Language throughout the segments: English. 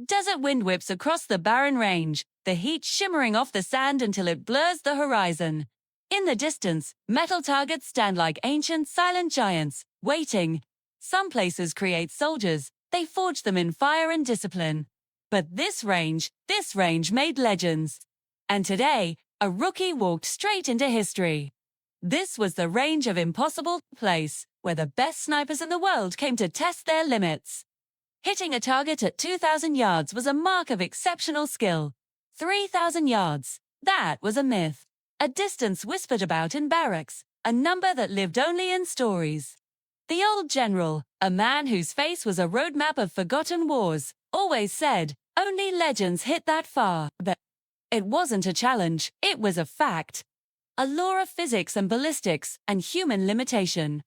Desert wind whips across the barren range, the heat shimmering off the sand until it blurs the horizon. In the distance, metal targets stand like ancient, silent giants, waiting. Some places create soldiers. They forge them in fire and discipline. But this range made legends. And today, a rookie walked straight into history. This was the Range of Impossible, place where the best snipers in the world came to test their limits. Hitting a target at 2,000 yards was a mark of exceptional skill. 3,000 yards, that was a myth. A distance whispered about in barracks, a number that lived only in stories. The old general, a man whose face was a roadmap of forgotten wars, always said, only legends hit that far. But it wasn't a challenge, it was a fact. A law of physics and ballistics and human limitation.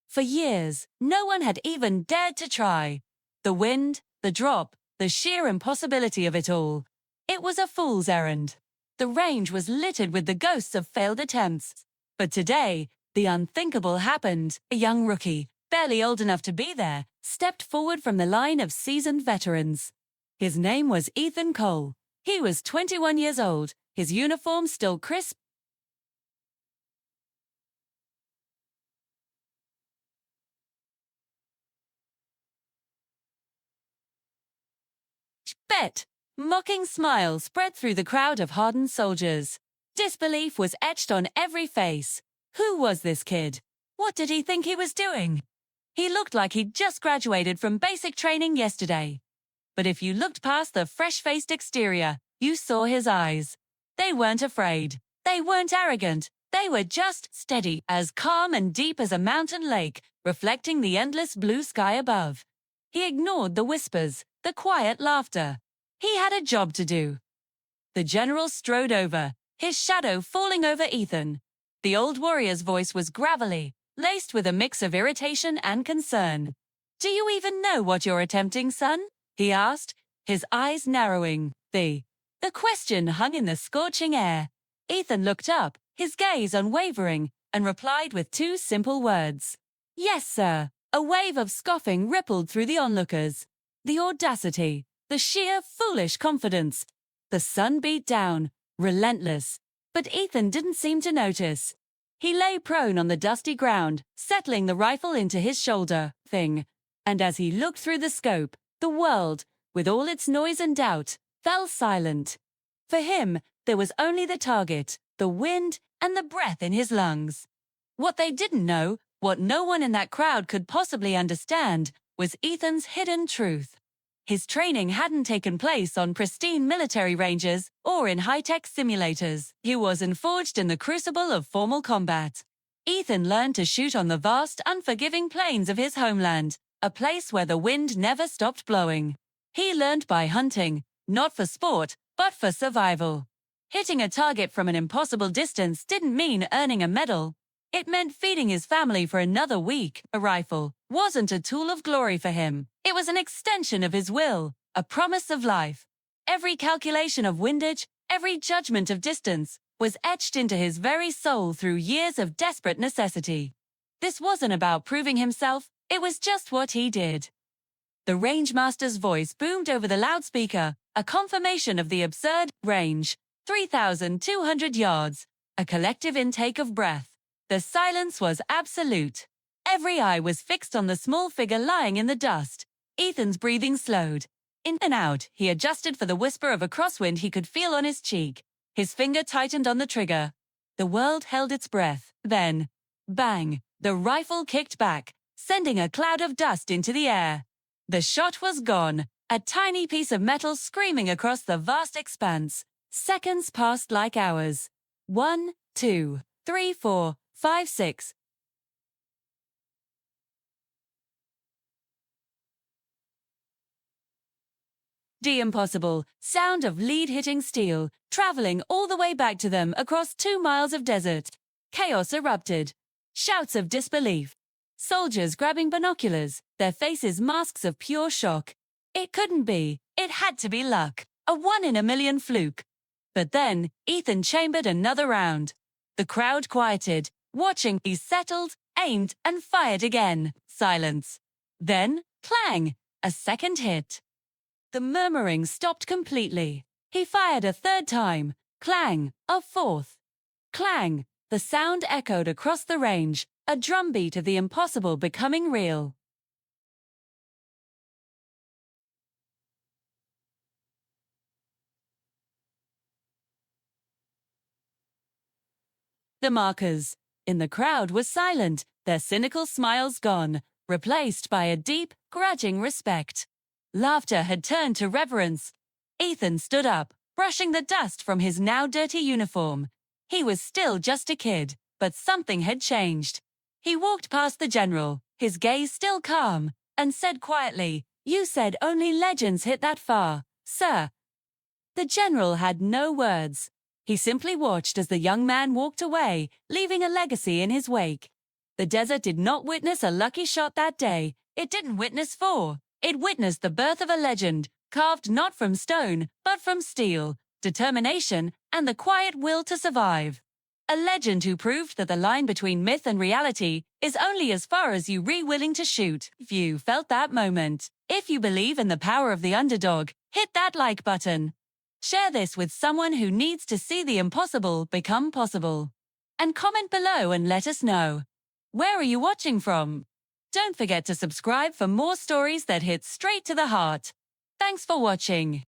For years, no one had even dared to try. The wind, the drop, the sheer impossibility of it all. It was a fool's errand. The range was littered with the ghosts of failed attempts. But today, the unthinkable happened. A young rookie, barely old enough to be there, stepped forward from the line of seasoned veterans. His name was Ethan Cole. He was 21 years old, his uniform still crisp. Bet! Mocking smile spread through the crowd of hardened soldiers. Disbelief was etched on every face. Who was this kid? What did he think he was doing? He looked like he'd just graduated from basic training yesterday. But if you looked past the fresh-faced exterior, you saw his eyes. They weren't afraid. They weren't arrogant. They were just steady, as calm and deep as a mountain lake, reflecting the endless blue sky above. He ignored the whispers, the quiet laughter. He had a job to do. The general strode over, his shadow falling over Ethan. The old warrior's voice was gravelly, laced with a mix of irritation and concern. "Do you even know what you're attempting, son?" he asked, his eyes narrowing. The question hung in the scorching air. Ethan looked up, his gaze unwavering, and replied with two simple words. "Yes, sir." A wave of scoffing rippled through the onlookers. The audacity, the sheer foolish confidence. The sun beat down, relentless. But Ethan didn't seem to notice. He lay prone on the dusty ground, settling the rifle into his shoulder thing. And as he looked through the scope, the world, with all its noise and doubt, fell silent. For him, there was only the target, the wind, and the breath in his lungs. What they didn't know, what no one in that crowd could possibly understand, was Ethan's hidden truth. His training hadn't taken place on pristine military ranges or in high-tech simulators. He wasn't forged in the crucible of formal combat. Ethan learned to shoot on the vast, unforgiving plains of his homeland, a place where the wind never stopped blowing. He learned by hunting, not for sport, but for survival. Hitting a target from an impossible distance didn't mean earning a medal. It meant feeding his family for another week. A rifle wasn't a tool of glory for him. It was an extension of his will, a promise of life. Every calculation of windage, every judgment of distance, was etched into his very soul through years of desperate necessity. This wasn't about proving himself, it was just what he did. The rangemaster's voice boomed over the loudspeaker, a confirmation of the absurd range. 3,200 yards, a collective intake of breath. The silence was absolute. Every eye was fixed on the small figure lying in the dust. Ethan's breathing slowed. In and out, he adjusted for the whisper of a crosswind he could feel on his cheek. His finger tightened on the trigger. The world held its breath. Then, bang, the rifle kicked back, sending a cloud of dust into the air. The shot was gone, a tiny piece of metal screaming across the vast expanse. Seconds passed like hours. 1, 2, 3, 4, 5, 6. The impossible sound of lead hitting steel, traveling all the way back to them across 2 miles of desert. Chaos erupted. Shouts of disbelief. Soldiers grabbing binoculars, their faces masks of pure shock. It couldn't be. It had to be luck. A 1-in-a-million fluke. But then, Ethan chambered another round. The crowd quieted, watching. He settled, aimed, and fired again. Silence. Then, clang! A second hit. The murmuring stopped completely. He fired a third time. Clang, a fourth. Clang, the sound echoed across the range, a drumbeat of the impossible becoming real. The markers in the crowd were silent, their cynical smiles gone, replaced by a deep, grudging respect. Laughter had turned to reverence. Ethan stood up, brushing the dust from his now dirty uniform. He was still just a kid, but something had changed. He walked past the general, his gaze still calm, and said quietly, "You said only legends hit that far, sir." The general had no words. He simply watched as the young man walked away, leaving a legacy in his wake. The desert did not witness a lucky shot that day. It didn't witness four. It witnessed the birth of a legend, carved not from stone, but from steel, determination, and the quiet will to survive. A legend who proved that the line between myth and reality is only as far as you're willing to shoot. If you felt that moment, if you believe in the power of the underdog, hit that like button. Share this with someone who needs to see the impossible become possible. And comment below and let us know. Where are you watching from? Don't forget to subscribe for more stories that hit straight to the heart. Thanks for watching.